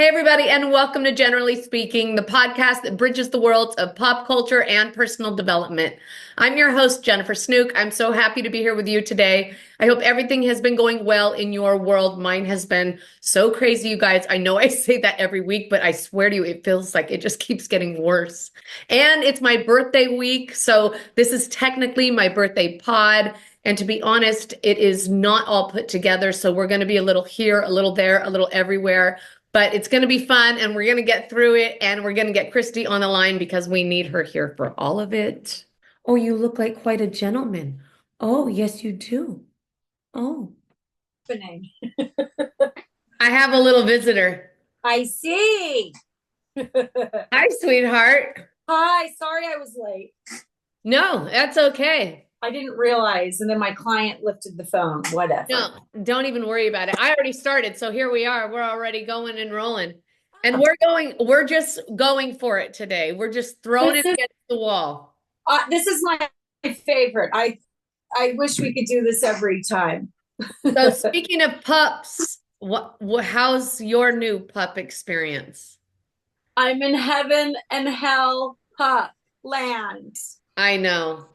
Hey, everybody, and welcome to Generally Speaking, the podcast that bridges the worlds of pop culture and personal development. I'm your host, Jennifer Snook. I'm so happy to be here with you today. I hope everything has been going well in your world. Mine has been so crazy, you guys. I know I say that every week, but I swear to you, it feels like it just keeps getting worse. And it's my birthday week, so this is technically my birthday pod. And to be honest, it is not all put together. So we're going to be a little here, a little there, a little everywhere. But it's going to be fun, and we're going to get through it, and we're going to get Christy on the line because we need her here for all of it. Oh, you look like quite a gentleman. Oh, yes, you do. Oh, Happening. I have a little visitor. I see. Hi, sweetheart. Hi, sorry I was late. No, that's okay. I didn't realize, and then my client lifted the phone. Whatever. No, don't even worry about it. I already started, so here we are. We're already going and rolling. And we're just going for it today. We're just throwing it against the wall. This is my favorite. I wish we could do this every time. So speaking of pups, how's your new pup experience? I'm in heaven and hell pup land. I know.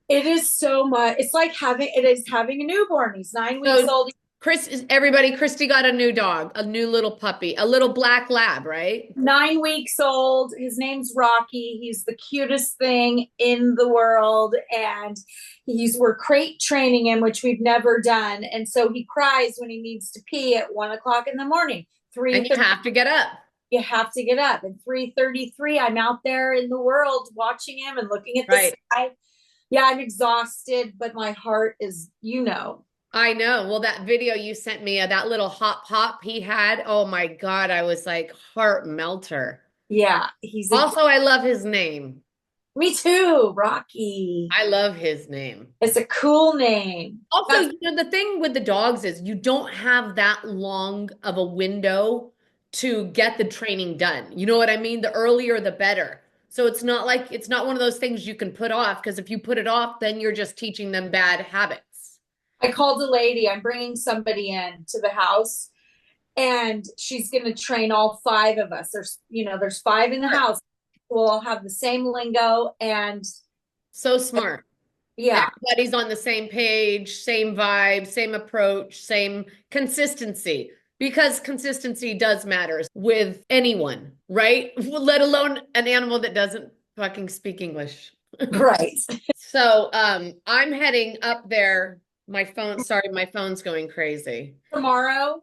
It is so much. It's like having a newborn. He's 9 weeks old. Christy got a new dog, a new little puppy, a little black lab, right? 9 weeks old. His name's Rocky. He's the cutest thing in the world. And we're crate training him, which we've never done. And so he cries when he needs to pee at 1 o'clock in the morning. And you have to get up. You have to get up. At 3:33, I'm out there in the world watching him and looking at the sky. Yeah, I'm exhausted, but my heart is, I know. Well, that video you sent me, that little hop he had, oh my God, I was like heart melter. Yeah, I love his name. Me too, Rocky. I love his name. It's a cool name. Also, the thing with the dogs is you don't have that long of a window to get the training done. You know what I mean? The earlier, the better. So it's not one of those things you can put off, because if you put it off, then you're just teaching them bad habits. I called a lady. I'm bringing somebody in to the house, and she's going to train all five of us. There's five in the house. We'll all have the same lingo, and so smart. Yeah. Everybody's on the same page, same vibe, same approach, same consistency. Because consistency does matter with anyone, right? Let alone an animal that doesn't fucking speak English. Right. So I'm heading up there. My phone's going crazy. Tomorrow?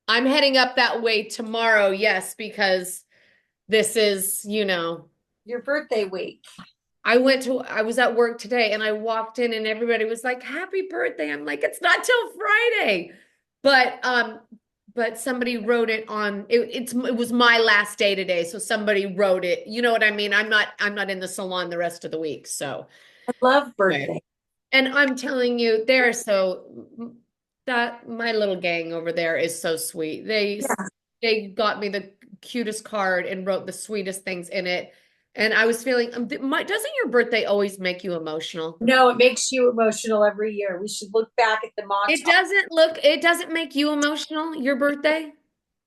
I'm heading up that way tomorrow, yes, because this is, your birthday week. I was at work today and I walked in and everybody was like, happy birthday. I'm like, it's not till Friday. But somebody wrote it on it was my last day today. So somebody wrote it. You know what I mean? I'm not in the salon the rest of the week. So I love birthday. And I'm telling you, my little gang over there is so sweet. They got me the cutest card and wrote the sweetest things in it. And I was feeling, doesn't your birthday always make you emotional? No, it makes you emotional every year. We should look back at the montage. It doesn't make you emotional, your birthday?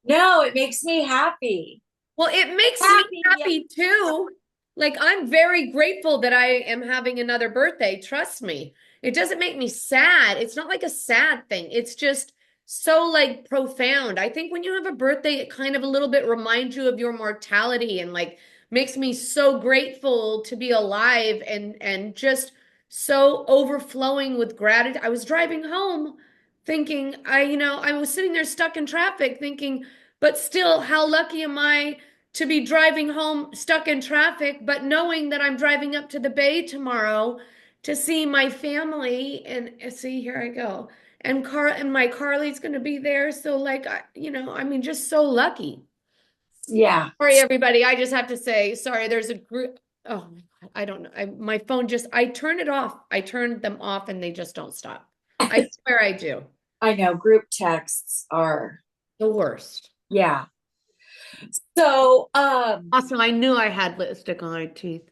No, it makes me happy. Well, it makes me happy too. Like, I'm very grateful that I am having another birthday. Trust me. It doesn't make me sad. It's not like a sad thing. It's just so like profound. I think when you have a birthday, it kind of a little bit reminds you of your mortality and like makes me so grateful to be alive and just so overflowing with gratitude. I was driving home thinking, I was sitting there stuck in traffic thinking, but still, how lucky am I to be driving home stuck in traffic, but knowing that I'm driving up to the Bay tomorrow to see my family. And see, here I go. And my Carly's going to be there. So like, just so lucky. Yeah. Sorry, everybody. I just have to say, sorry, there's a group. Oh my God. I don't know. My phone I turned it off. I turned them off and they just don't stop. I swear I do. I know. Group texts are the worst. Yeah. So, also, I knew I had lipstick on my teeth.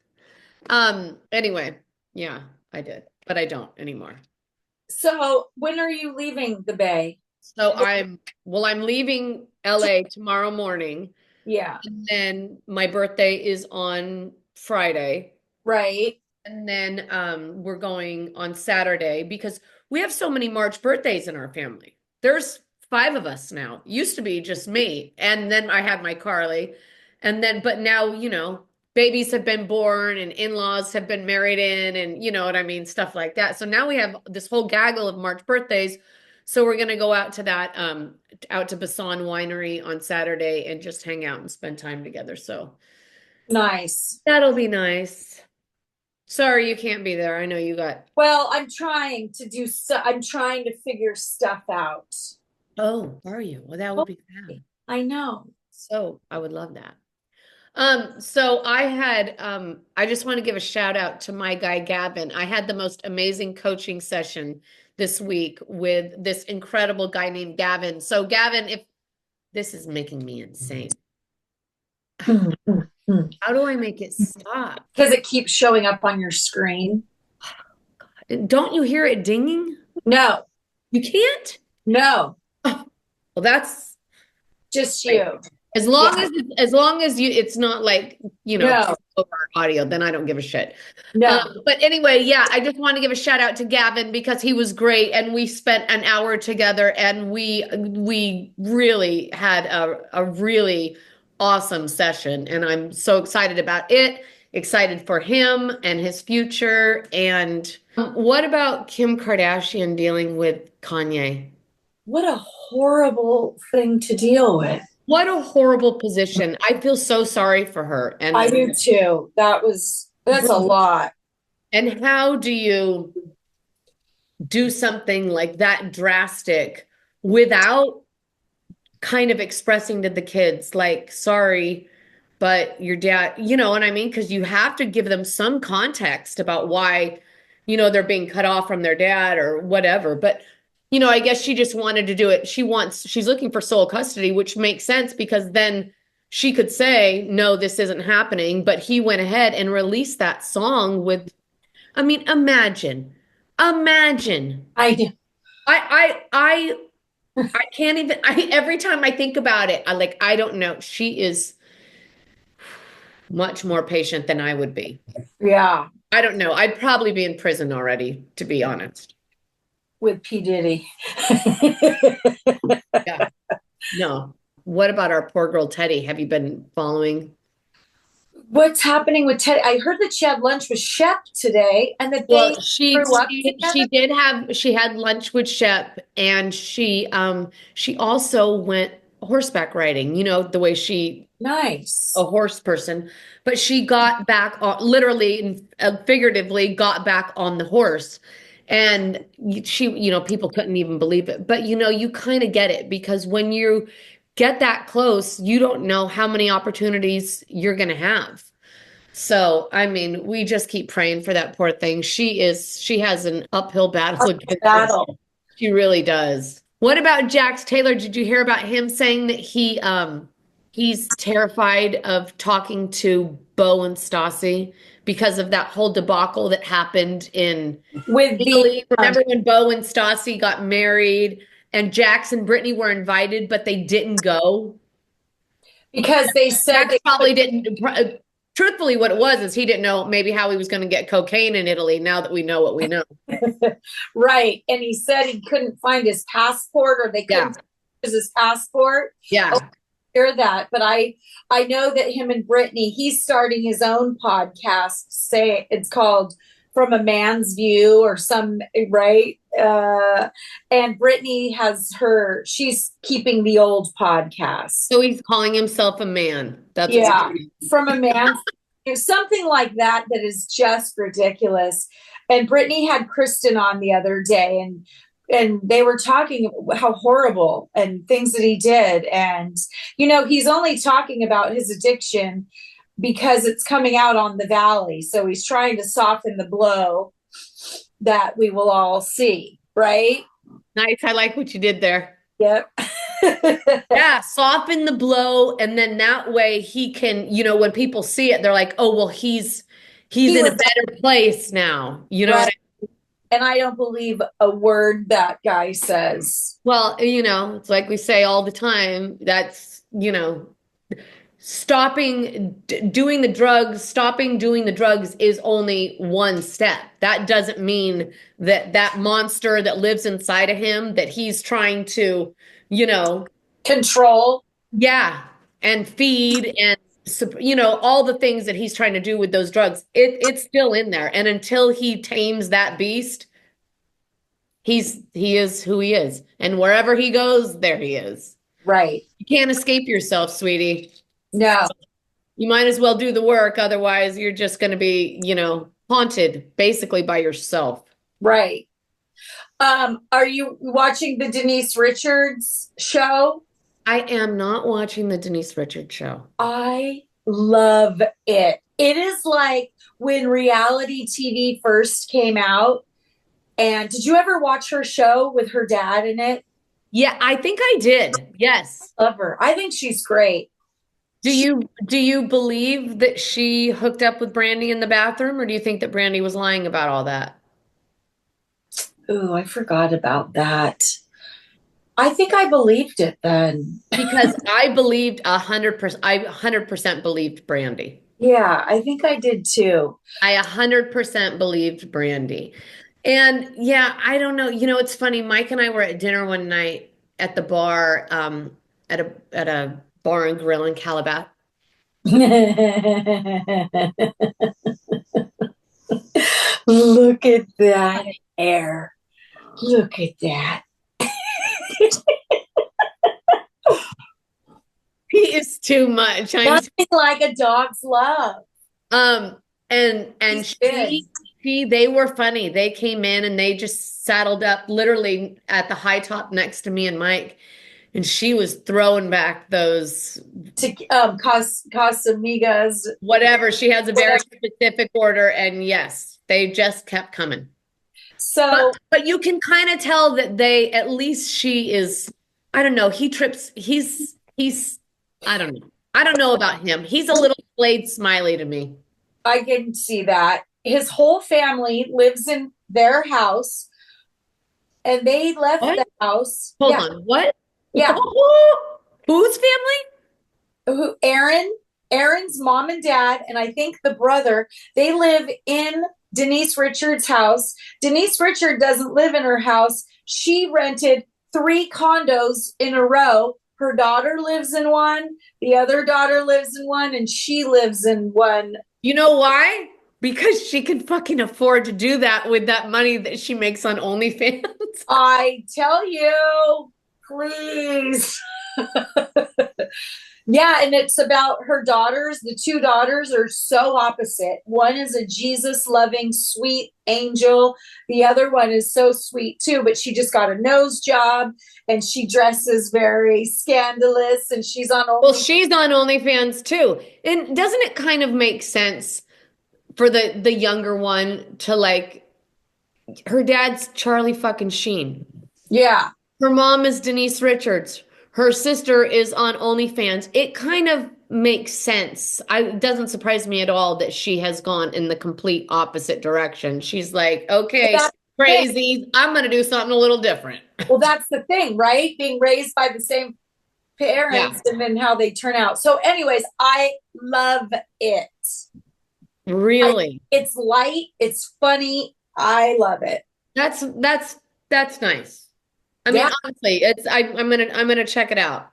Anyway, yeah, I did, but I don't anymore. So when are you leaving the Bay? So I'm leaving LA tomorrow morning. Yeah. And then my birthday is on Friday. Right. And then we're going on Saturday because we have so many March birthdays in our family. There's 5 of us now. Used to be just me. And then I had my Carly. And then, but now, babies have been born and in-laws have been married in, and you know what I mean, stuff like that. So now we have this whole gaggle of March birthdays. So we're gonna go out to that, out to Basan Winery on Saturday and just hang out and spend time together. So nice. that'll be nice. Sorry you can't be there. I know you got. Well, I'm trying to figure stuff out. Oh, are you? Well, that would be fab. I know. So I would love that. So I just want to give a shout out to my guy, Gavin. I had the most amazing coaching session this week with this incredible guy named Gavin. So Gavin, if this is making me insane, how do I make it stop? Because it keeps showing up on your screen. Don't you hear it dinging? No. You can't? No. Oh, well, that's just you. As long as you, it's not like, no. over audio, then I don't give a shit. No. But anyway, yeah, I just want to give a shout out to Gavin because he was great and we spent an hour together and we really had a really awesome session, and I'm so excited about it, excited for him and his future. And what about Kim Kardashian dealing with Kanye? What a horrible thing to deal with. What a horrible position. I feel so sorry for her. And I do too. That's a lot. And how do you do something like that drastic without kind of expressing to the kids, like, sorry, but your dad, you know what I mean? Because you have to give them some context about why, they're being cut off from their dad or whatever. But I guess she just wanted to do it. She's looking for sole custody, which makes sense because then she could say, no, this isn't happening. But he went ahead and released that song with, I mean, imagine. I do. I can't even, every time I think about it, I don't know. She is much more patient than I would be. Yeah. I don't know. I'd probably be in prison already, to be honest. With P. Diddy. Yeah. No. What about our poor girl Teddy? Have you been following? What's happening with Teddy? I heard that she had lunch with Shep today, and that she had lunch with Shep, and she also went horseback riding. The way she a horse person, but she got back on, literally and figuratively got back on the horse. And she, people couldn't even believe it. But, you kind of get it because when you get that close, you don't know how many opportunities you're going to have. So, I mean, we just keep praying for that poor thing. She has an uphill battle against her. She really does. What about Jax Taylor? Did you hear about him saying that he's terrified of talking to Beau and Stassi because of that whole debacle that happened in Italy? Remember when Beau and Stassi got married and Jax and Brittany were invited, but they didn't go? Because they said Jax probably didn't. Truthfully, what it was is he didn't know maybe how he was going to get cocaine in Italy now that we know what we know. Right. And he said he couldn't find his passport, or they couldn't use his passport. Yeah. Oh, hear that. But I know that him and Brittany, he's starting his own podcast. Say it's called From a Man's View or some, right? And Brittany she's keeping the old podcast. So he's calling himself a man. That's From a Man's something like that is just ridiculous. And Brittany had Kristen on the other day, and they were talking how horrible and things that he did. And, he's only talking about his addiction because it's coming out on the Valley. So he's trying to soften the blow that we will all see, right? Nice. I like what you did there. Yep. Yeah, soften the blow. And then that way he can, when people see it, they're like, oh, well, he's in a better place now. You know what I mean? and I don't believe a word that guy says. Well, it's like we say all the time, that's, stopping doing the drugs is only one step. That doesn't mean that monster that lives inside of him that he's trying to, Control. yeah, and feed and all the things that he's trying to do with those drugs. It's still in there. And until he tames that beast, he is who he is. And wherever he goes, there he is. Right. You can't escape yourself, sweetie. No. You might as well do the work. Otherwise, you're just going to be, haunted basically by yourself. Right. Are you watching the Denise Richards show? I am not watching the Denise Richards show. I love it. It is like when reality TV first came out. And did you ever watch her show with her dad in it? Yeah, I think I did. Yes. Love her. I think she's great. Do you believe that she hooked up with Brandy in the bathroom, or do you think that Brandy was lying about all that? Ooh, I forgot about that. I think I believed it then. Because I believed 100%. I 100% believed Brandy. Yeah, I think I did too. I 100% believed Brandy. And yeah, I don't know. It's funny. Mike and I were at dinner one night at the bar, at a bar and grill in Calabash. Look at that hair. Look at that. He is too much. Nothing like a dog's love. And they were funny. They came in and they just saddled up literally at the high top next to me and Mike. And she was throwing back those Casamigas. Whatever. She has a very specific order. And yes, they just kept coming. So, but you can kind of tell that at least she is, I don't know. He trips. He's, I don't know. I don't know about him. He's a little Blade Smiley to me. I can see that. His whole family lives in their house, and they left the house. Hold on. What? Yeah. Whose family? Aaron's mom and dad, and I think the brother, they live in Denise Richards' house. Denise Richard doesn't live in her house. She rented 3 condos in a row. Her daughter lives in one, the other daughter lives in one, and she lives in one. You know why? Because she can fucking afford to do that with that money that she makes on OnlyFans. I tell you, please. Yeah, and it's about her daughters. The 2 daughters are so opposite. One is a Jesus-loving, sweet angel. The other one is so sweet too, but she just got a nose job and she dresses very scandalous and she's on OnlyFans. Well, she's on OnlyFans too. And doesn't it kind of make sense for the younger one to like, her dad's Charlie fucking Sheen. Yeah. Her mom is Denise Richards. Her sister is on OnlyFans. It kind of makes sense. It doesn't surprise me at all that she has gone in the complete opposite direction. She's like, okay, crazy. I'm going to do something a little different. Well, that's the thing, right? Being raised by the same parents and then how they turn out. So anyways, I love it. Really? It's light. It's funny. I love it. That's nice. I mean, honestly, I'm gonna check it out.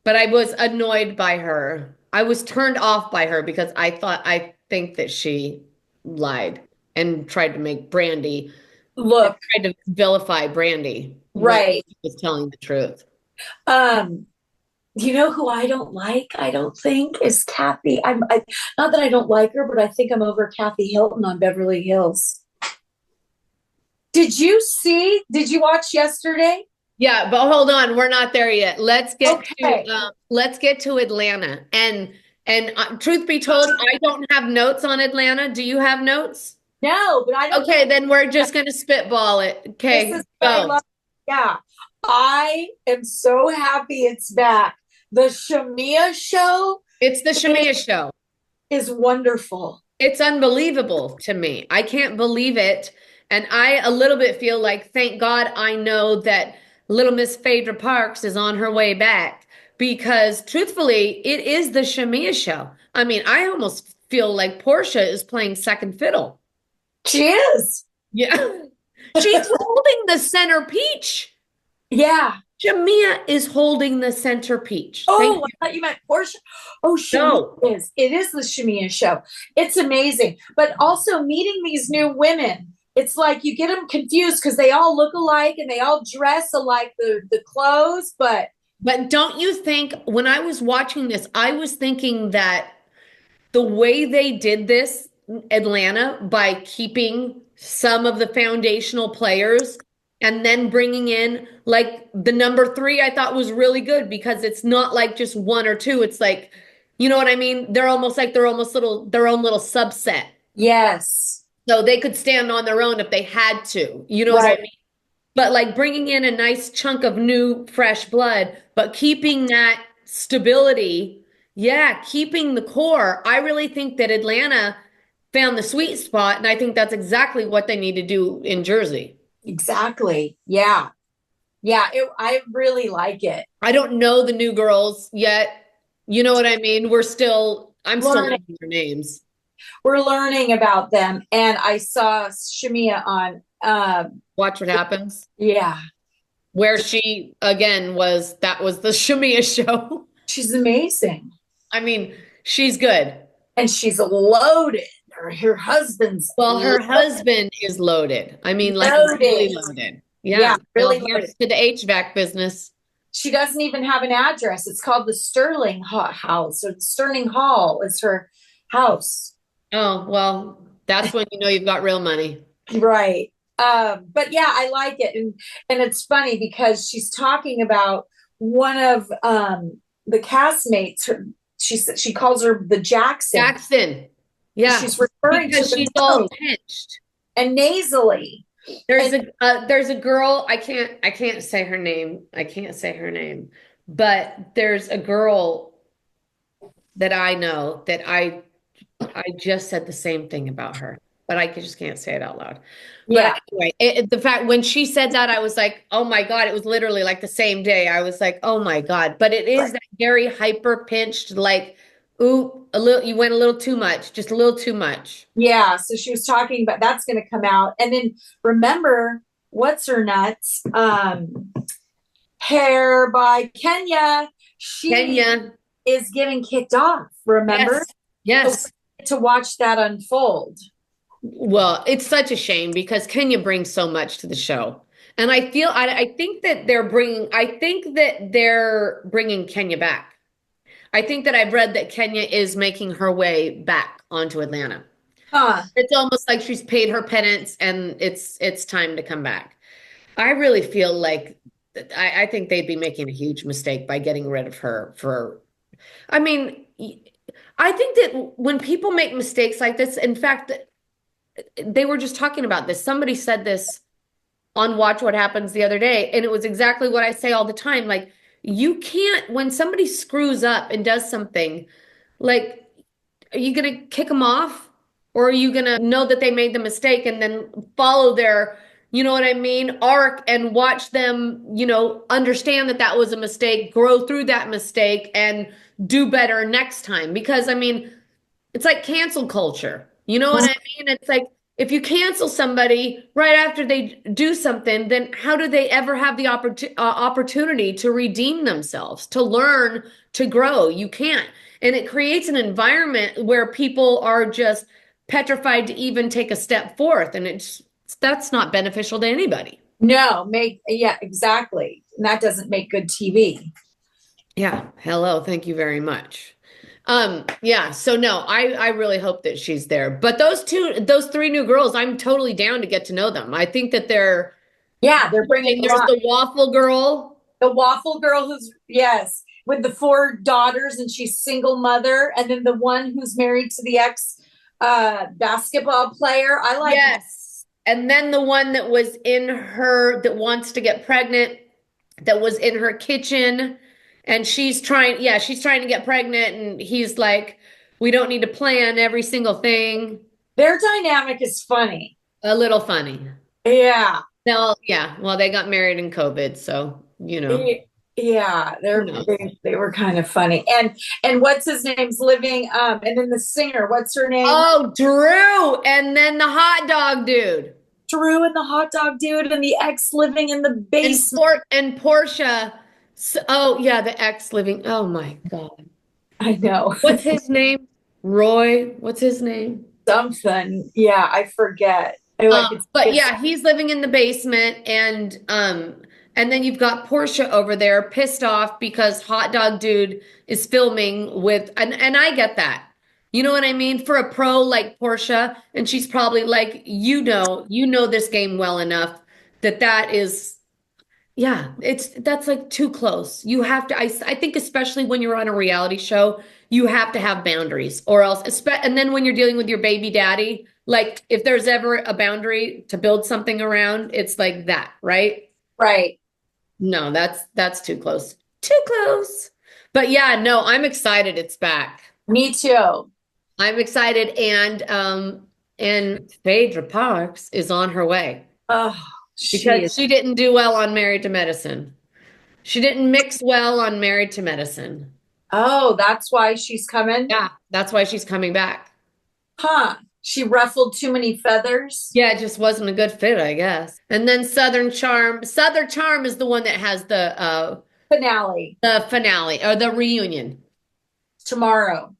But I was annoyed by her. I was turned off by her because I think that she lied and tried to make Brandy tried to vilify Brandy. Right. She was telling the truth. You know who I don't like, I don't think, is Kathy. Not that I don't like her, but I think I'm over Kathy Hilton on Beverly Hills. Did you watch yesterday? Yeah, but hold on, we're not there yet. Let's get to Atlanta. And truth be told, I don't have notes on Atlanta. Do you have notes? No, but I don't. Okay, then we're just gonna spitball it. Okay, go. Yeah, I am so happy it's back. The Shamia show. It's the Shamia show. Is wonderful. It's unbelievable to me. I can't believe it. And I a little bit feel like, thank God I know that little Miss Phaedra Parks is on her way back because truthfully, it is the Shamia show. I mean, I almost feel like Portia is playing second fiddle. She is. Yeah. She's holding the center peach. Yeah. Shamia is holding the center peach. Oh, I thought you meant Portia. Oh, Shamia No. is. It is the Shamia show. It's amazing. But also meeting these new women, it's like you get them confused because they all look alike and they all dress alike, the clothes, but don't you think when I was watching this, I was thinking that the way they did this, Atlanta, by keeping some of the foundational players and then bringing in like the number three, I thought was really good because it's not like just one or two. It's like, you know what I mean? They're almost their own little subset. yes. So they could stand on their own if they had to. You know what I Right. mean? But like bringing in a nice chunk of new, fresh blood, but keeping that stability, yeah, keeping the core. I really think that Atlanta found the sweet spot, and I think that's exactly what they need to do in Jersey. Exactly. Yeah. Yeah. I really like it. I don't know the new girls yet. You know what I mean? I'm still Learning. learning their names. We're learning about them. And I saw Shamia on, Watch what happens. yeah. Where she again that was the Shamia show. She's amazing. I mean, she's good. And she's loaded. Her husband's Well, her loaded. husband is loaded. I mean, like Loaded. really loaded. Yeah. Yeah, really Well, loaded. here's to the HVAC business. She doesn't even have an address. It's called the Sterling House, or the Sterling Hall is her house. Oh, well, that's when you know you've got real money. Right. But yeah, I like it. And it's funny because she's talking about one of the castmates. She calls her the Jackson. Jackson. Yeah. She's referring Because to she's the all nose pinched. and nasally. There's a girl, I can't say her name. I can't say her name. But there's a girl that I know that I just said the same thing about her, but I just can't say it out loud. Yeah. But anyway, the fact when she said that, I was like, oh my God, it was literally like the same day. I was like, oh my God. But it is that very hyper pinched, like, ooh, you went a little too much, just a little too much. Yeah. So she was talking about that's going to come out. And then remember, what's her nuts? Hair by Kenya. She Kenya. is getting kicked off, remember? Yes. So to watch that unfold. Well, it's such a shame because Kenya brings so much to the show. And I think that they're bringing Kenya back. I think that I've read that Kenya is making her way back onto Atlanta. Huh. It's almost like she's paid her penance and it's time to come back. I really feel like I think they'd be making a huge mistake by getting rid of her I mean, I think that when people make mistakes like this, in fact, they were just talking about this. Somebody said this on Watch What Happens the other day, and it was exactly what I say all the time. Like, you can't, when somebody screws up and does something, like, are you going to kick them off? Or are you going to know that they made the mistake and then follow their, you know what I mean, arc and watch them, understand that that was a mistake, grow through that mistake, and do better next time? Because, I mean, it's like cancel culture. You know what I mean? It's like if you cancel somebody right after they do something, then how do they ever have the opportunity to redeem themselves, to learn, to grow? You can't. And it creates an environment where people are just petrified to even take a step forth. And that's not beneficial to anybody. No, yeah, exactly. And that doesn't make good TV. Yeah. Hello. Thank you very much. Yeah, so no, I really hope that she's there. But those three new girls, I'm totally down to get to know them. I think that they're bringing there's the waffle girl. The waffle girl who's yes, with the 4 daughters and she's single mother, and then the one who's married to the ex basketball player. I like yes. And then the one that was that wants to get pregnant, that was in her kitchen. And she's trying to get pregnant, and he's like, we don't need to plan every single thing. Their dynamic is funny. A little funny. Yeah. No, yeah. Well, they got married in COVID, so Yeah, who knows? they were kind of funny. And what's his name's living and then the singer, what's her name? Oh, Drew, and then the hot dog dude. Drew and the hot dog dude and the ex living in the And basement. Portia. Oh yeah, the ex living. Oh my God. I know. What's his name? Roy. What's his name? Something. Yeah, I forget. I like But it's yeah, he's living in the basement, and then you've got Portia over there pissed off because hot dog dude is filming with, and I get that. You know what I mean? For a pro like Portia, and she's probably like, you know this game well enough that that is. Yeah, that's like too close. You have to, I think especially when you're on a reality show, you have to have boundaries or else, and then when you're dealing with your baby daddy, like if there's ever a boundary to build something around, it's like that, right? right. No, that's too close. Too close. But yeah, no, I'm excited it's back. Me too. I'm excited and Phaedra Parks is on her way Oh, she is. because she didn't do well on Married to Medicine. She didn't mix well on Married to Medicine. Oh, that's why she's coming. Yeah, that's why she's coming back. Huh. She ruffled too many feathers. Yeah, it just wasn't a good fit, I guess. And then Southern Charm. Southern Charm is the one that has Finale the finale or the reunion. tomorrow.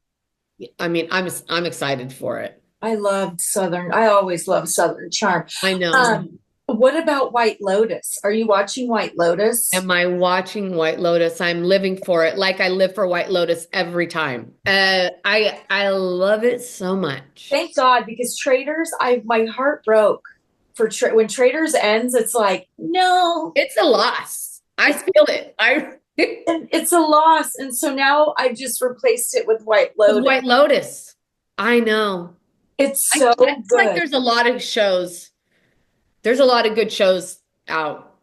I mean, I'm excited for it. I loved Southern. I always loved Southern Charm. I know. What about White Lotus? Are you watching White Lotus? Am I watching White Lotus? I'm living for it, like I live for White Lotus every time. I love it so much. Thank God, because Traders, I my heart broke for when Traders ends. It's like no, It's a loss. I feel it. and it's a loss, and so now I just replaced it with White Lotus. White Lotus. I know. It's so I feel like good. there's a lot of shows. There's a lot of good shows out.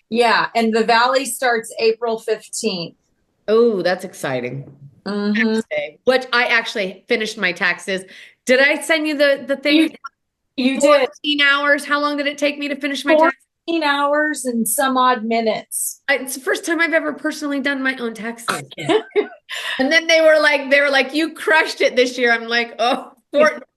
Yeah, and the Valley starts April 15th. Oh, that's exciting. Mm-hmm. Which I actually finished my taxes. Did I send you the You thing? you did 14 hours. How long did it take me to finish my taxes? 14 hours and some odd minutes. It's the first time I've ever personally done my own taxes. And then they were like, you crushed it this year. I'm like, oh,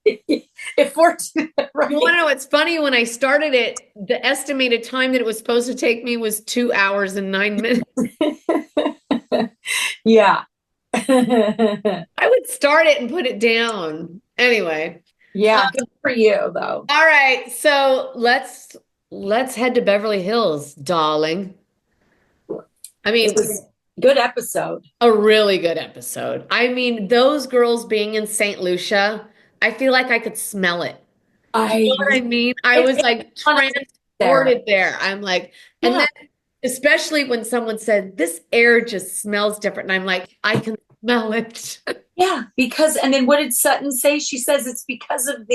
If 14, right. you want to know what's funny? When I started it, the estimated time that it was supposed to take me was 2 hours and 9 minutes. Yeah. I would start it and put it down. Anyway. Yeah, good for you though. All right. So let's head to Beverly Hills, darling. I mean, It was a good episode. a really good episode. I mean, those girls being in St. Lucia, I feel like I could smell it. You know what I mean? I was like transported there. I'm like, and Yeah. then especially when someone said, this air just smells different. And I'm like, I can smell it. Yeah, because and then what did Sutton say? She says it's because of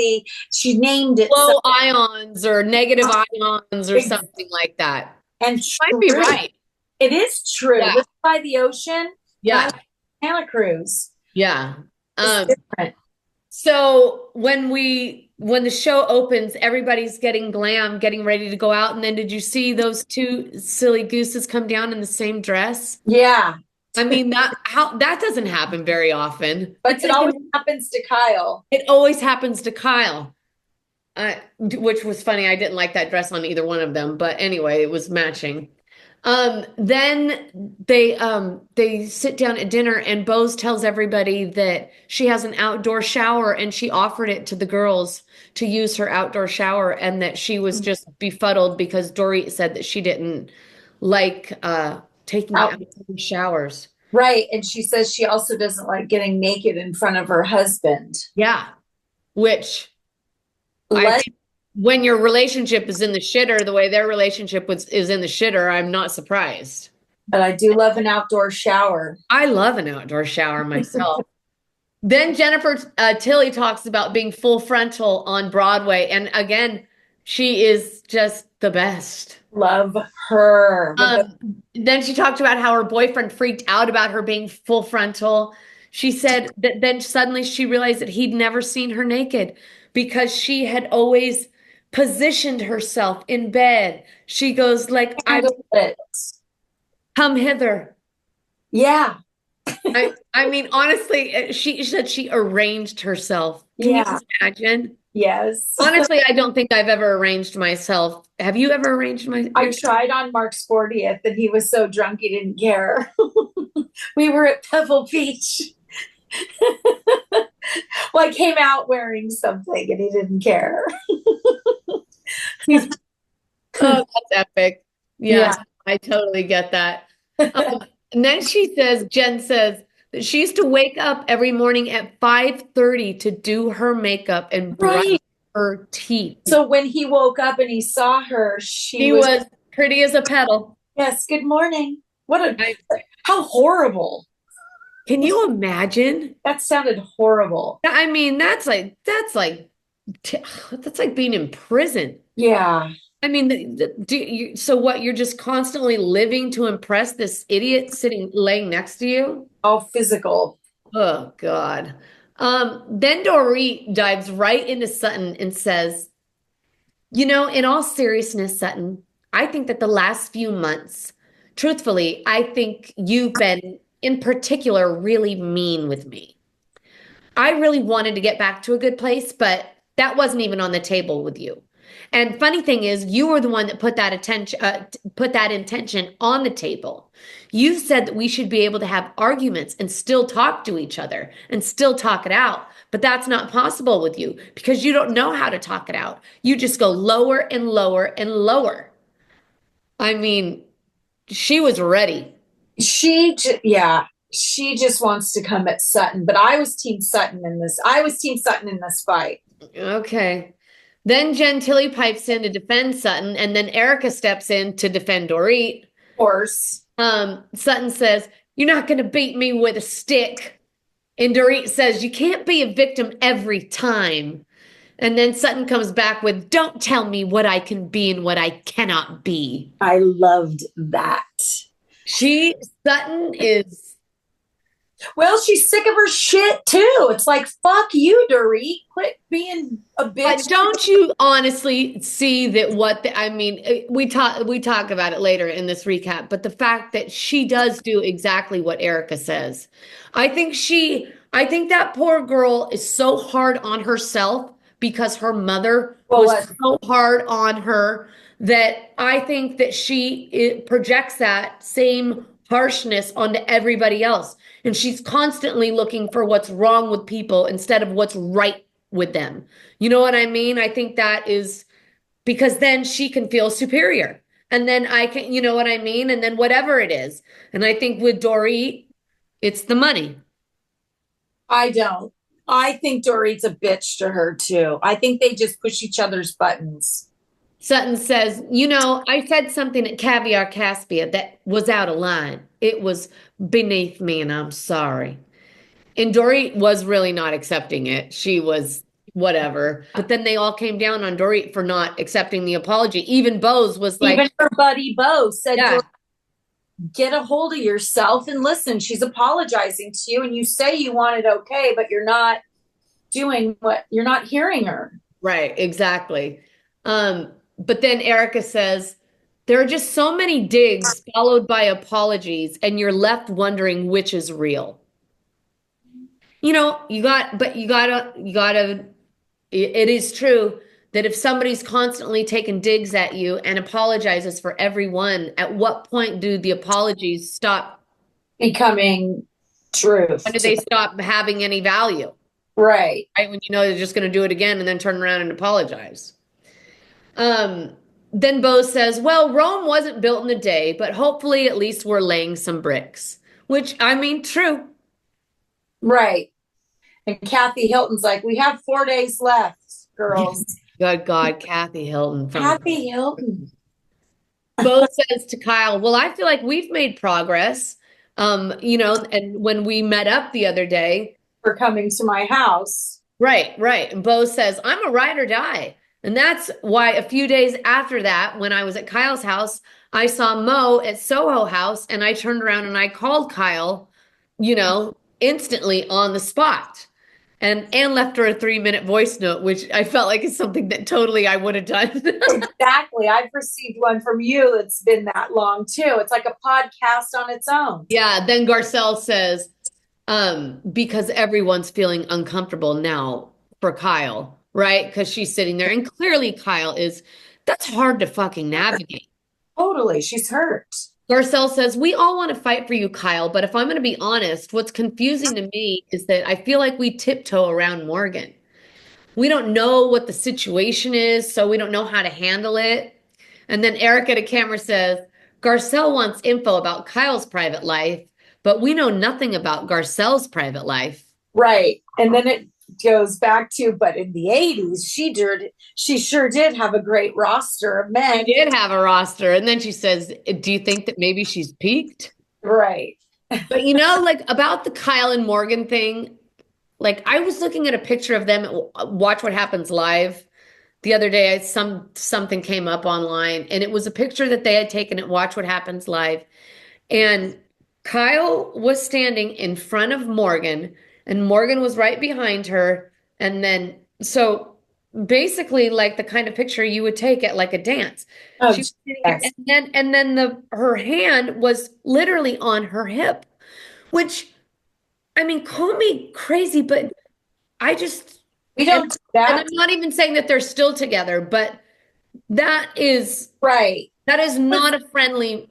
she named it Low ions or negative ions or something like that. and Might be right. It is true. Yeah. Live by the ocean, Yeah. Santa Cruz. Yeah. It's different. So when the show opens, everybody's getting glam, getting ready to go out. And then did you see those two silly gooses come down in the same dress? Yeah. I mean, that doesn't happen very often. But it always happens to Kyle. It always happens to Kyle. Which was funny. I didn't like that dress on either one of them, but anyway, it was matching. Then they sit down at dinner and Bose tells everybody that she has an outdoor shower and she offered it to the girls to use her outdoor shower and that she was just befuddled because Dorit said that she didn't like taking outdoor showers. Right. And she says she also doesn't like getting naked in front of her husband. Yeah. Which I think when your relationship is in the shitter, the way their relationship is in the shitter, I'm not surprised. But I do love an outdoor shower. I love an outdoor shower myself. Then Jennifer Tilly talks about being full frontal on Broadway. And again, she is just the best. Love her. Then she talked about how her boyfriend freaked out about her being full frontal. She said that then suddenly she realized that he'd never seen her naked because she had always positioned herself in bed. She goes like, I come hither. Yeah. I mean, honestly, she said she arranged herself. Can you Yeah. imagine? Yes. Honestly, I don't think I've ever arranged myself. Have you ever arranged I tried on Mark's 40th and he was so drunk he didn't care. We were at Pebble Beach. Well, I came out wearing something and he didn't care. Oh, that's epic. Yeah. Yes, I totally get that. And then Jen says that she used to wake up every morning at 5:30 to do her makeup and brush Right. her teeth. So when he woke up and he saw her, She was pretty as a pedal. yes, good morning. How horrible. Can you imagine? That sounded horrible. I mean, that's like being in prison. Yeah. I mean, so what? You're just constantly living to impress this idiot laying next to you? All physical. Oh God. Then Dorit dives right into Sutton and says, in all seriousness, Sutton, I think that the last few months, truthfully, I think you've been in particular really mean with me. I really wanted to get back to a good place, but that wasn't even on the table with you. And funny thing is, you were the one that put that intention on the table. You said that we should be able to have arguments and still talk to each other and still talk it out. But that's not possible with you because you don't know how to talk it out. You just go lower and lower and lower. I mean, she was ready. Yeah, she just wants to come at Sutton, but I was team Sutton in this fight. Okay. Then Jen Tilly pipes in to defend Sutton, and then Erica steps in to defend Dorit. Of course. Sutton says, "You're not going to beat me with a stick." And Dorit says, "You can't be a victim every time." And then Sutton comes back with, "Don't tell me what I can be and what I cannot be." I loved that. Sutton is... Well, she's sick of her shit too. It's like, fuck you, Dorit. Quit being a bitch. But don't you honestly see that we talk about it later in this recap, but the fact that she does do exactly what Erica says. I think that poor girl is so hard on herself because her mother was so hard on her that I think that she projects that same harshness onto everybody else. And she's constantly looking for what's wrong with people instead of what's right with them. You know what I mean? I think that is because then she can feel superior. And then I can, you know what I mean? And then whatever it is. And I think with Dorit, it's the money. I don't. I think Dorit's a bitch to her too. I think they just push each other's buttons. Sutton says, I said something at Caviar Caspia that was out of line. It was beneath me and I'm sorry. And Dorit was really not accepting it. She was whatever. But then they all came down on Dorit for not accepting the apology. Even Bose was like... Even her buddy Bose said, yeah, get a hold of yourself and listen. She's apologizing to you and you say you want it okay, but you're not doing you're not hearing her. Right, exactly. But then Erica says, there are just so many digs followed by apologies and you're left wondering which is real. It is true that if somebody's constantly taking digs at you and apologizes for everyone, at what point do the apologies stop becoming truth? When do they stop having any value? Right. Right. When they're just going to do it again and then turn around and apologize. Then Bo says, well, Rome wasn't built in a day, but hopefully at least we're laying some bricks, which I mean, true. Right. And Kathy Hilton's like, we have 4 days left, girls. Good God, Kathy Hilton. Kathy Hilton. Bo says to Kyle, well, I feel like we've made progress. And when we met up the other day. For coming to my house. Right. And Bo says, I'm a ride or die. And that's why a few days after that, when I was at Kyle's house, I saw Mo at Soho House and I turned around and I called Kyle, instantly on the spot. and left her a 3-minute voice note, which I felt like is something that totally I would have done. Exactly. I've received one from you that's been that long too. It's like a podcast on its own. Yeah, then Garcelle says, because everyone's feeling uncomfortable now for Kyle, right? Because she's sitting there, and clearly Kyle is, that's hard to fucking navigate. Totally. She's hurt. Garcelle says, we all want to fight for you, Kyle, but if I'm going to be honest, what's confusing to me is that I feel like we tiptoe around Morgan. We don't know what the situation is, so we don't know how to handle it. And then Erica to camera says, Garcelle wants info about Kyle's private life, but we know nothing about Garcelle's private life. Right. And then it goes back to, but in the 80s, she sure did have a great roster of men. She did have a roster. And then she says, do you think that maybe she's peaked? Right. But you know, like about the Kyle and Morgan thing, like I was looking at a picture of them at Watch What Happens Live the other day. Something came up online, and it was a picture that they had taken at Watch What Happens Live. And Kyle was standing in front of Morgan, and Morgan was right behind her. And then, so basically, like the kind of picture you would take at like a dance. Oh, She was sitting there, yes. and then her hand was literally on her hip, which, I mean, call me crazy, but I just, We don't do that. and I'm not even saying that they're still together, but that is Right. not a friendly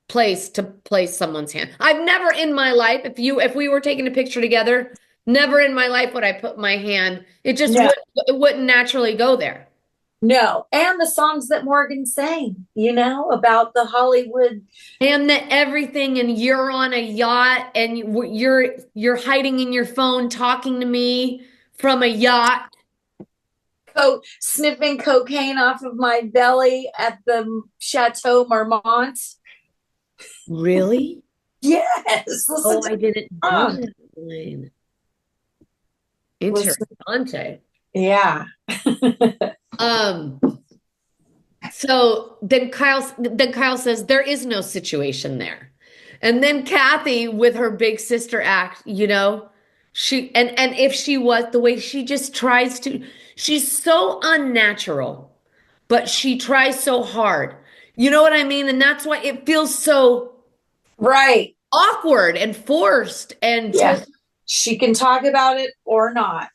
place to place someone's hand. I've never in my life, if we were taking a picture together, never in my life would I put my hand. It just No. it wouldn't naturally go there. No. And the songs that Morgan sang, about the Hollywood. And that everything, and you're on a yacht, and you're hiding in your phone talking to me from a yacht. Sniffing cocaine off of my belly at the Chateau Marmont. Really? Yes. Oh, I didn't know that line. Interessante. Yeah. So then Kyle says there is no situation there. And then Kathy with her big sister act, she and if she was the way she just tries to, she's so unnatural, but she tries so hard. You know what I mean? And that's why it feels so right. awkward and forced and she can talk about it or not.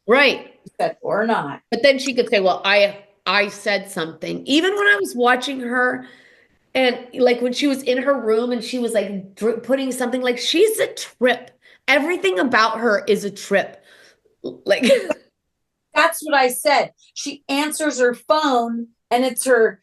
Right. Or not. But then she could say, well, I said something. Even when I was watching her, and like when she was in her room and she was like putting something, like she's a trip. Everything about her is a trip. Like that's what I said. She answers her phone and it's her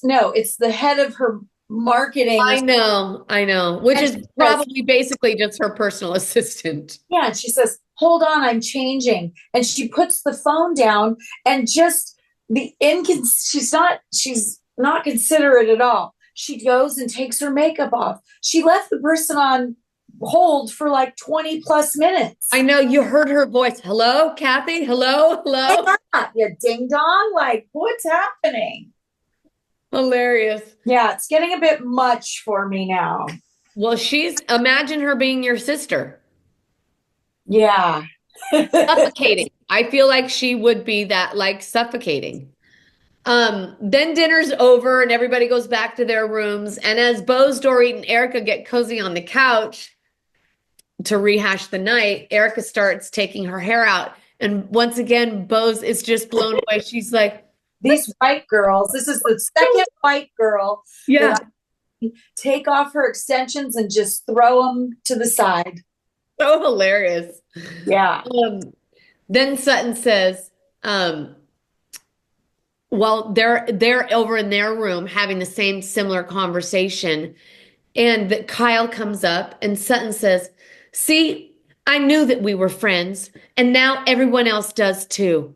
no, it's the head of her marketing. I know. Which is probably basically just her personal assistant. Yeah. And she says, hold on, I'm changing. And she puts the phone down, and just she's not considerate at all. She goes and takes her makeup off. She left the person on hold for like 20 plus minutes. I know, you heard her voice. Hello, Kathy? Hello? Yeah, ding dong. Like, what's happening? Hilarious. Yeah, it's getting a bit much for me now. Well, imagine her being your sister. Yeah. Suffocating. I feel like she would be that, like, suffocating. Then dinner's over and everybody goes back to their rooms. And as Bose, Dorit, and Erica get cozy on the couch to rehash the night, Erica starts taking her hair out. And once again, Bose is just blown away. She's like, these white girls, this is the second white girl. Yeah. Take off her extensions and just throw them to the side. So hilarious. Yeah. Then Sutton says, well, they're over in their room having the same similar conversation. And that Kyle comes up and Sutton says, see, I knew that we were friends, and now everyone else does too.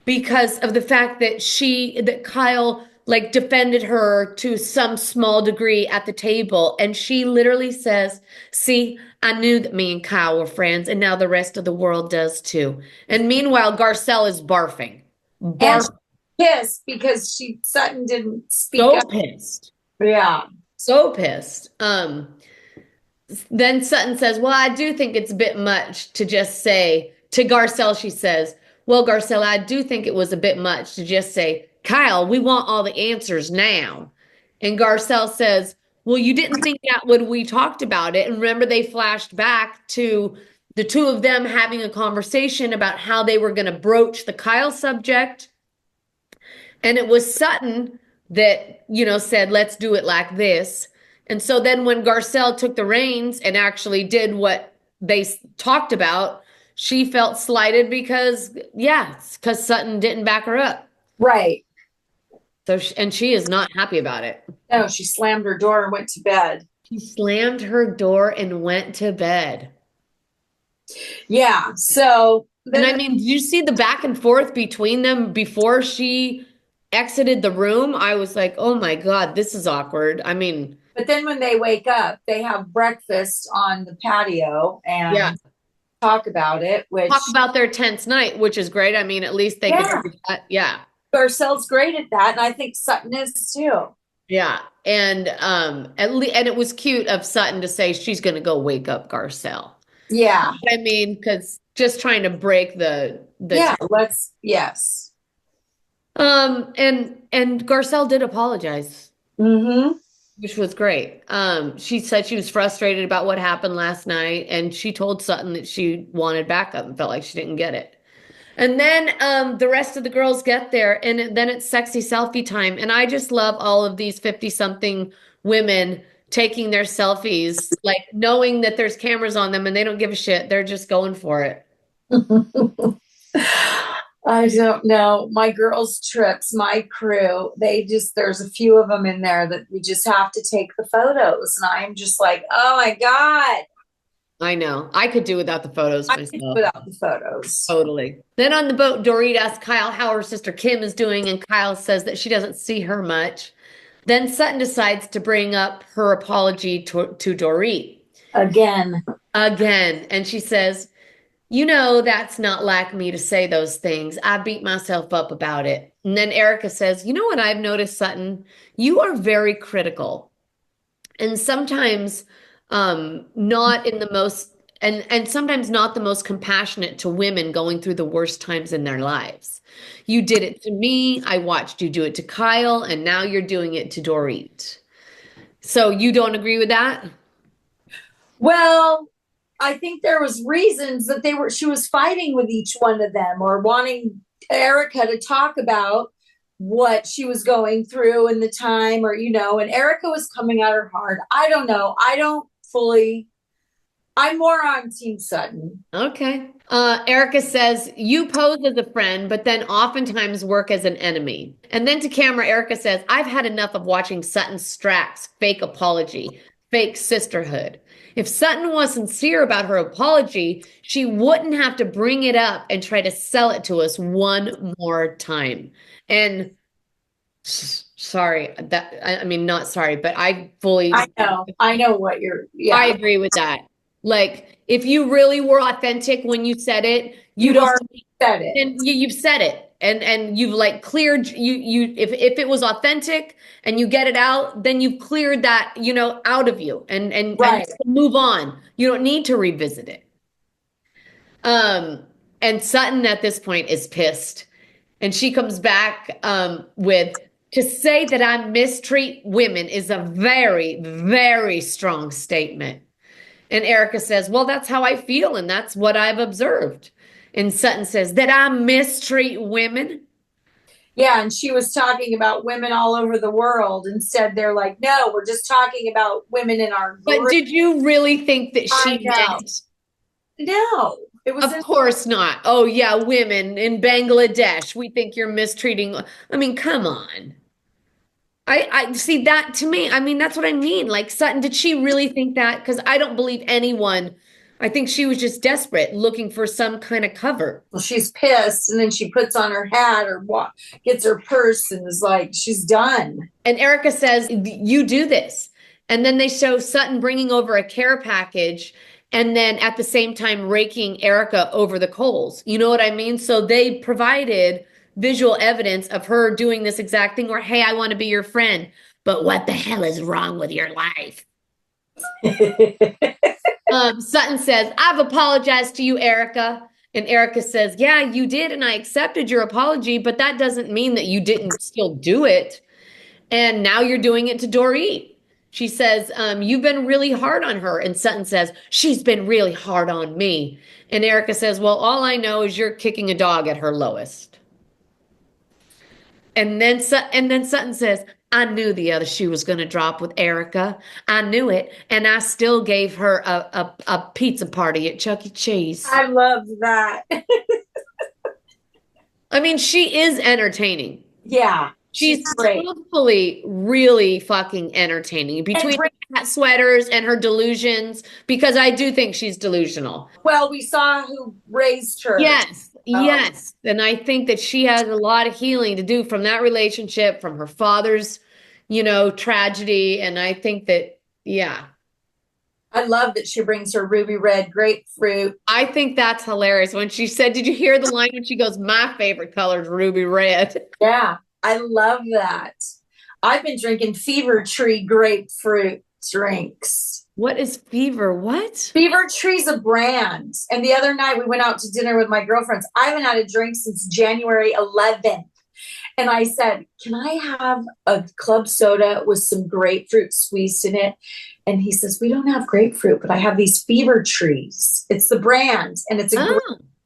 Because of the fact that Kyle like defended her to some small degree at the table. And she literally says, see, I knew that me and Kyle were friends, and now the rest of the world does too. And meanwhile, Garcelle is barfing. And pissed because Sutton didn't speak so up. Pissed. Yeah. So pissed. then Sutton says, well, I do think it's a bit much to just say, to Garcelle, she says, well, Garcelle, I do think it was a bit much to just say, Kyle, we want all the answers now. And Garcelle says, well, you didn't think that when we talked about it. And remember, they flashed back to the two of them having a conversation about how they were going to broach the Kyle subject. And it was Sutton that, said, let's do it like this. And so then when Garcelle took the reins and actually did what they talked about, she felt slighted because Sutton didn't back her up. Right. So, and she is not happy about it. No, she slammed her door and went to bed. She slammed her door and went to bed. Yeah. So And I mean, did you see the back and forth between them before she exited the room? I was like, oh my God, this is awkward. I mean, but then when they wake up, they have breakfast on the patio and talk about it, talk about their tense night, which is great. I mean, at least they can do that. Yeah. Garcelle's great at that, and I think Sutton is too. Yeah. And and it was cute of Sutton to say she's gonna go wake up Garcelle. Yeah. I mean, because just trying to break the yes. And Garcelle did apologize. Mm-hmm. Which was great. She said she was frustrated about what happened last night, and she told Sutton that she wanted backup and felt like she didn't get it. And then the rest of the girls get there, and then it's sexy selfie time. And I just love all of these 50-something women taking their selfies, like knowing that there's cameras on them and they don't give a shit. They're just going for it. I don't know. My girls' trips, my crew, there's a few of them in there that we just have to take the photos. And I am just like, oh my God. I know. I could do without the photos myself. Without the photos. Totally. Then on the boat, Dorit asks Kyle how her sister Kim is doing, and Kyle says that she doesn't see her much. Then Sutton decides to bring up her apology to Dorit. Again. And she says, that's not like me to say those things. I beat myself up about it. And then Erica says, you know what I've noticed, Sutton? You are very critical. And sometimes not in the most, and sometimes not the most compassionate to women going through the worst times in their lives. You did it to me. I watched you do it to Kyle, and now you're doing it to Dorit. So you don't agree with that? Well, I think there was reasons that she was fighting with each one of them or wanting Erica to talk about what she was going through in the time and Erica was coming at her hard. I don't know. I'm more on Team Sutton. Okay. Erica says, you pose as a friend, but then oftentimes work as an enemy. And then to camera, Erica says, I've had enough of watching Sutton Strack's fake apology, fake sisterhood. If Sutton was sincere about her apology, she wouldn't have to bring it up and try to sell it to us one more time. And sorry, not sorry, but I know what I agree with that. Like, if you really were authentic when you said it, you've said it. And you've said it. And you've like cleared if it was authentic and you get it out, then you've cleared that, out of you and move on. You don't need to revisit it. And Sutton at this point is pissed. And she comes back with, to say that I mistreat women is a very, very strong statement. And Erica says, well, that's how I feel. And that's what I've observed. And Sutton says that I mistreat women. Yeah. And she was talking about women all over the world. Instead, they're like, no, we're just talking about women in our group. But did you really think that she meant? No. It was of course not. Oh, yeah, women in Bangladesh. We think you're mistreating. I mean, come on. I see that to me. I mean, that's what I mean. Like, Sutton, did she really think that? Because I don't believe anyone. I think she was just desperate, looking for some kind of cover. Well, she's pissed, and then she puts on her hat or gets her purse and is like, she's done. And Erica says, you do this. And then they show Sutton bringing over a care package and then at the same time raking Erica over the coals. You know what I mean? So they provided visual evidence of her doing this exact thing, or, hey, I want to be your friend, but what the hell is wrong with your life? Sutton says, I've apologized to you, Erica. And Erica says, yeah, you did. And I accepted your apology, but that doesn't mean that you didn't still do it. And now you're doing it to Dorit. She says, you've been really hard on her. And Sutton says, she's been really hard on me. And Erica says, well, all I know is you're kicking a dog at her lowest. And then Sutton says, I knew the other shoe was going to drop with Erica. I knew it. And I still gave her a pizza party at Chuck E. Cheese. I love that. I mean, she is entertaining. Yeah. She's truthfully really fucking entertaining between her cat sweaters and her delusions, because I do think she's delusional. Well, we saw who raised her. Yes, yes. And I think that she has a lot of healing to do from that relationship, from her father's, tragedy. And I think that, yeah. I love that she brings her ruby red grapefruit. I think that's hilarious. When she said, did you hear the line when she goes, my favorite color is ruby red? Yeah. I love that. I've been drinking Fever Tree grapefruit drinks. What is Fever? What? Fever Tree's a brand. And the other night we went out to dinner with my girlfriends. I haven't had a drink since January 11th. And I said, can I have a club soda with some grapefruit squeezed in it? And he says, we don't have grapefruit, but I have these Fever Trees. It's the brand. And it's a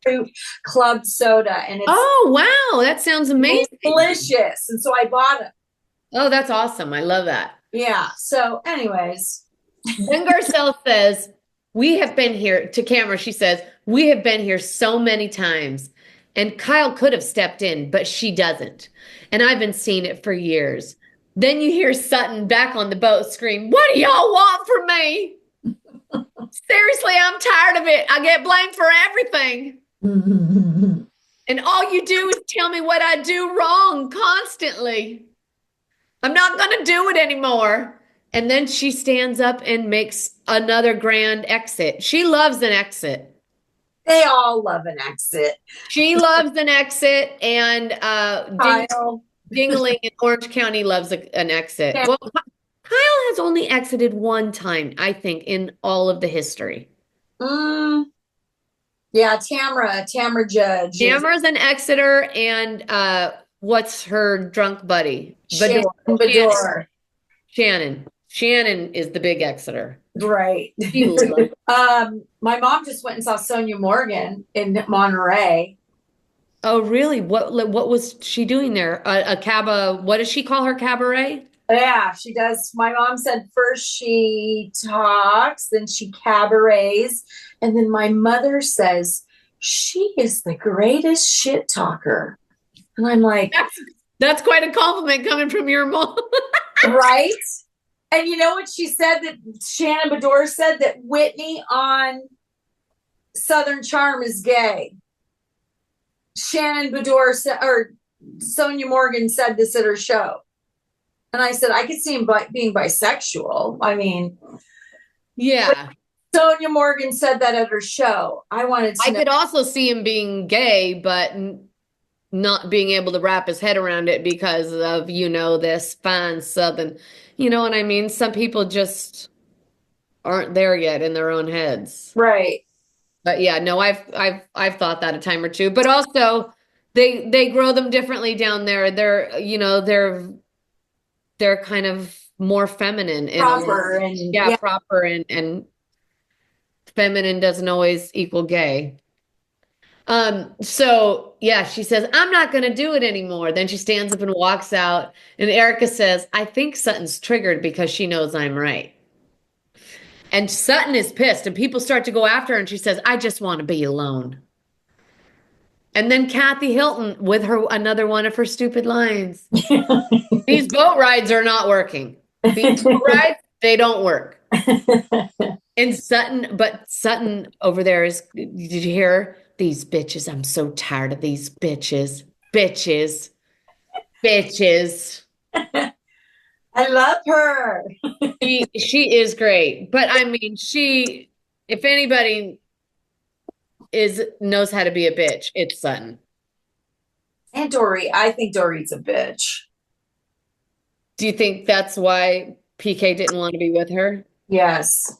grapefruit club soda. And it's wow, that sounds amazing. Delicious. And so I bought them. Oh, that's awesome. I love that. Yeah. So anyways. Then Garcelle says, we have been here to camera. She says, we have been here so many times, and Kyle could have stepped in, but she doesn't. And I've been seeing it for years. Then you hear Sutton back on the boat scream, what do y'all want from me? Seriously, I'm tired of it. I get blamed for everything. And all you do is tell me what I do wrong constantly. I'm not going to do it anymore. And then she stands up and makes another grand exit. She loves an exit. They all love an exit. She loves an exit, and Dingling in Orange County loves an exit. Yeah. Well, Kyle has only exited one time, I think, in all of the history. Yeah, Tamra Judge. Tamra's an exiter, and what's her drunk buddy? Bador. Shannon is the big exiter. Right. My mom just went and saw Sonia Morgan in Monterey. Oh, really? What was she doing there? What does she call her, cabaret? Yeah, she does. My mom said first she talks, then she cabarets, and then my mother says she is the greatest shit talker. And I'm like, that's quite a compliment coming from your mom. Right? And you know what she said, that Shannon Bador said, that Whitney on Southern Charm is gay. Shannon Bador said, or Sonia Morgan said this at her show. And I said, I could see him being bisexual. I mean, yeah. Sonia Morgan said that at her show. I could also see him being gay, but not being able to wrap his head around it because of, this fine Southern, you know what I mean? Some people just aren't there yet in their own heads. Right. But yeah, no, I've thought that a time or two, but also they grow them differently down there. They're kind of more feminine. Proper. Proper and feminine doesn't always equal gay. So yeah, she says, I'm not going to do it anymore. Then she stands up and walks out. And Erica says, I think Sutton's triggered because she knows I'm right. And Sutton is pissed, and people start to go after her, and she says, I just want to be alone. And then Kathy Hilton with another one of her stupid lines. These boat rides are not working. These boat rides, they don't work. And Sutton over there did you hear? These bitches, I'm so tired of these bitches. Bitches. I love her. She is great. But I mean, if anybody knows how to be a bitch, it's Sutton. And Dorit. I think Dorit's a bitch. Do you think that's why PK didn't want to be with her? Yes.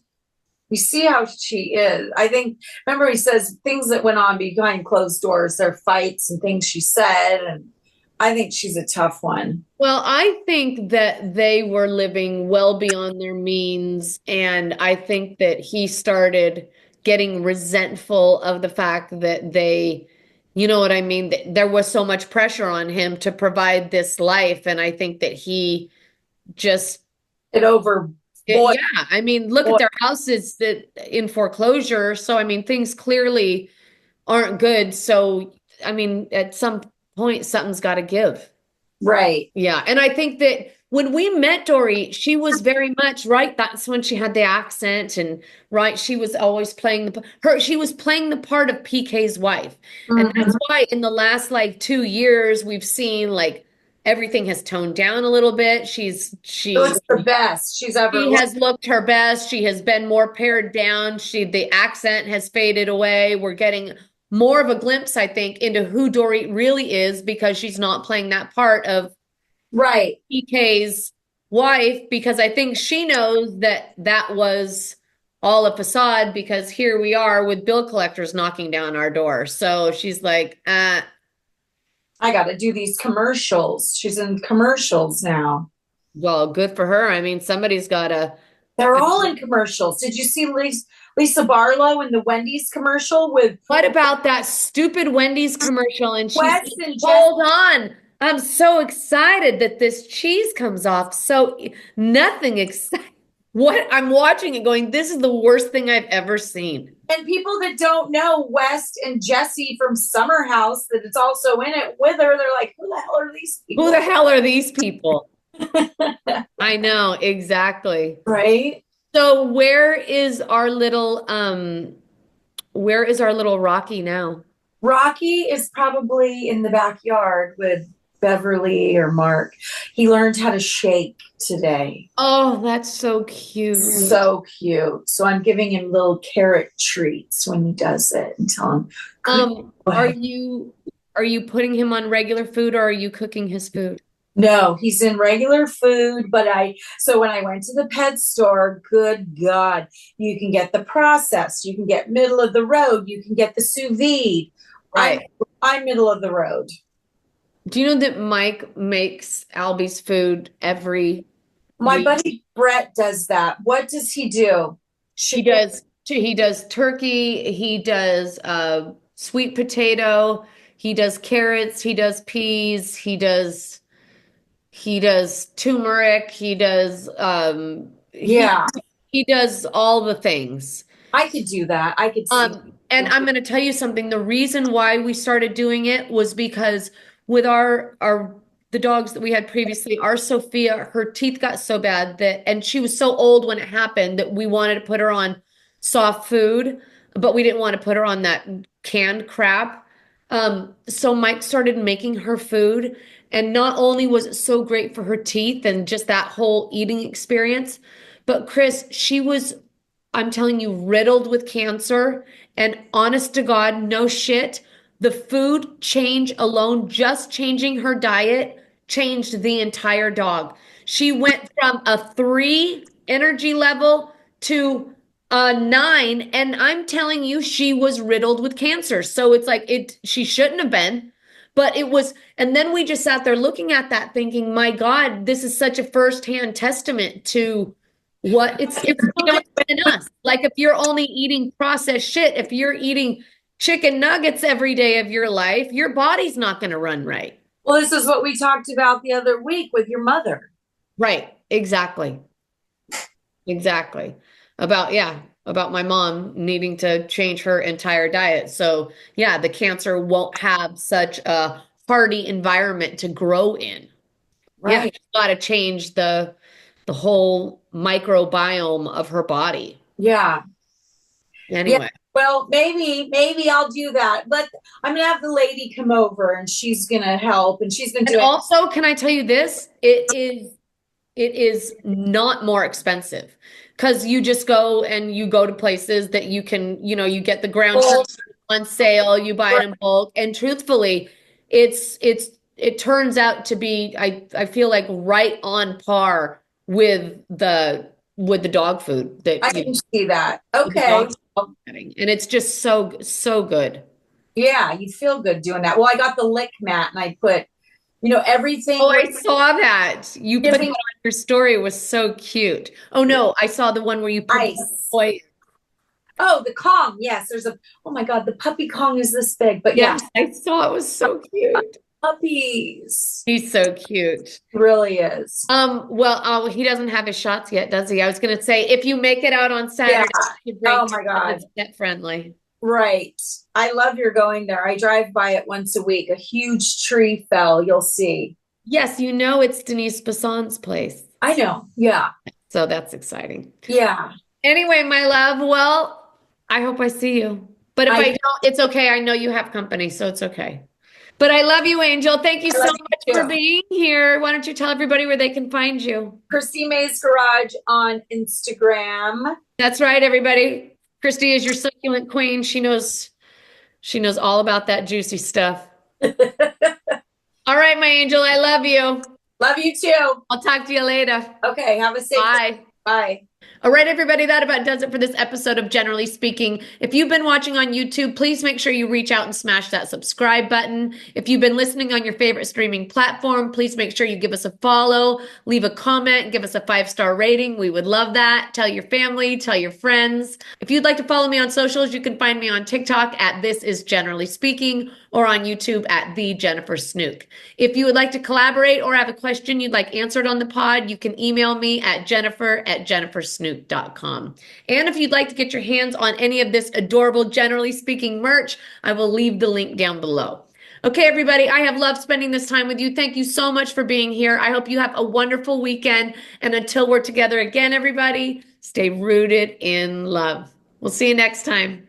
You see how she is. I think, remember, he says things that went on behind closed doors, their fights and things she said. And I think she's a tough one. Well, I think that they were living well beyond their means, and I think that he started getting resentful of the fact that they, you know what I mean? There was so much pressure on him to provide this life, and I think that he just, It overboiled. yeah, I mean, look at their houses that in foreclosure, so I mean, things clearly aren't good. So, I mean, at some point, something's got to give. Right. Yeah, and I think that when we met Dory, she was very much right. That's when she had the accent, and right, she was always playing she was playing the part of PK's wife. And Mm-hmm. that's why in the last like 2 years we've seen like everything has toned down a little bit. It looks the best she's ever she looked. has looked her best. She has been more pared down. The accent has faded away. We're getting more of a glimpse, I think, into who Dory really is because she's not playing that part of Right. PK's wife, because I think she knows that that was all a facade because here we are with bill collectors knocking down our door. So she's like, I got to do these commercials. She's in commercials now. well, good for her. I mean, somebody's got to. They're all in commercials. Did you see Lisa Barlow in the Wendy's commercial with What about that stupid Wendy's commercial? And she's Wes like, and Jess? hold on. I'm so excited that this cheese comes off. So nothing exciting. What I'm watching it going, this is the worst thing I've ever seen. And people that don't know West and Jesse from Summer House, that it's also in it with her, they're like, who the hell are these people? Who the hell are these people? I know, exactly. Right? So where is our little Rocky now? Rocky is probably in the backyard with Beverly or Mark. He learned how to shake today. Oh, that's so cute. So cute. So I'm giving him little carrot treats when he does it and tell him, Are you putting him on regular food or are you cooking his food? no, he's in regular food, but so when I went to the pet store, good God, you can get the processed, you can get middle of the road, you can get the sous vide. Right. I'm middle of the road. Do you know that Mike makes Albie's food every My week? buddy Brett does that. What does he do? He does turkey, he does sweet potato, he does carrots, he does peas, he does turmeric, Yeah, he does all the things. I could do that. I could see. And I'm going to tell you something. The reason why we started doing it was because with our the dogs that we had previously, our Sophia, her teeth got so bad and she was so old when it happened that we wanted to put her on soft food, but we didn't want to put her on that canned crap. So Mike started making her food, and not only was it so great for her teeth and just that whole eating experience, but Chris, she was, I'm telling you, riddled with cancer. And honest to God, no shit, the food change alone, just changing her diet, changed the entire dog. She went from a 3 energy level to a 9. And I'm telling you, she was riddled with cancer. So it's like she shouldn't have been. But it was, and then we just sat there looking at that thinking, my God, this is such a firsthand testament to what it's no different than us. Like if you're only eating processed shit, if you're eating chicken nuggets every day of your life, your body's not going to run right. Well, this is what we talked about the other week with your mother. Right. Exactly. Exactly. About my mom needing to change her entire diet. So yeah, the cancer won't have such a hardy environment to grow in. Yeah, Right. she's got to change the whole microbiome of her body. Yeah. Anyway. Yeah. Well, maybe I'll do that. But I'm gonna have the lady come over and she's gonna help and she's been And doing also, can I tell you this? It is not more expensive because you just go and you go to places that you can, you get the ground bulk. on sale, you buy it in bulk. And truthfully, it turns out to be, I feel like right on par with the with the dog food I that can see that. with the Okay. dog getting. And it's just so good. Yeah, you feel good doing that. Well, I got the lick mat and I put, everything Oh, with I saw that. You put that giving on your story. It was so cute. Oh no, I saw the one where you put the ice. toy. Oh, the Kong. Yes, oh my God, the puppy Kong is this big, but yeah, Yes, I saw it was so cute. puppies. He's so cute. Really is. Well, he doesn't have his shots yet, does he? I was gonna say if you make it out on Yeah. Saturday, you bring Oh my God. it's pet friendly. Right. I love your going there. I drive by it once a week. A huge tree fell. You'll see. Yes, you know it's Denise Basson's place. I know. Yeah. So that's exciting. Yeah. Anyway, my love, well, I hope I see you. But if I don't, it's okay. I know you have company, so it's okay. But I love you, Angel. Thank you so much for being here. Why don't you tell everybody where they can find you? Christy May's Garage on Instagram. That's right, everybody. Christy is your succulent queen. She knows all about that juicy stuff. All right, my angel. I love you. Love you too. I'll talk to you later. Okay. Have a safe day. Bye. All right, everybody, that about does it for this episode of Generally Speaking. If you've been watching on YouTube, please make sure you reach out and smash that subscribe button. If you've been listening on your favorite streaming platform, please make sure you give us a follow, leave a comment, give us a 5-star rating. We would love that. Tell your family, tell your friends. If you'd like to follow me on socials, you can find me on TikTok at This Is Generally Speaking or on YouTube at The Jennifer Snook. If you would like to collaborate or have a question you'd like answered on the pod, you can email me at jennifer@jennifersnook.com. And if you'd like to get your hands on any of this adorable Generally Speaking merch, I will leave the link down below. Okay, everybody, I have loved spending this time with you. Thank you so much for being here. I hope you have a wonderful weekend. And until we're together again, everybody, stay rooted in love. We'll see you next time.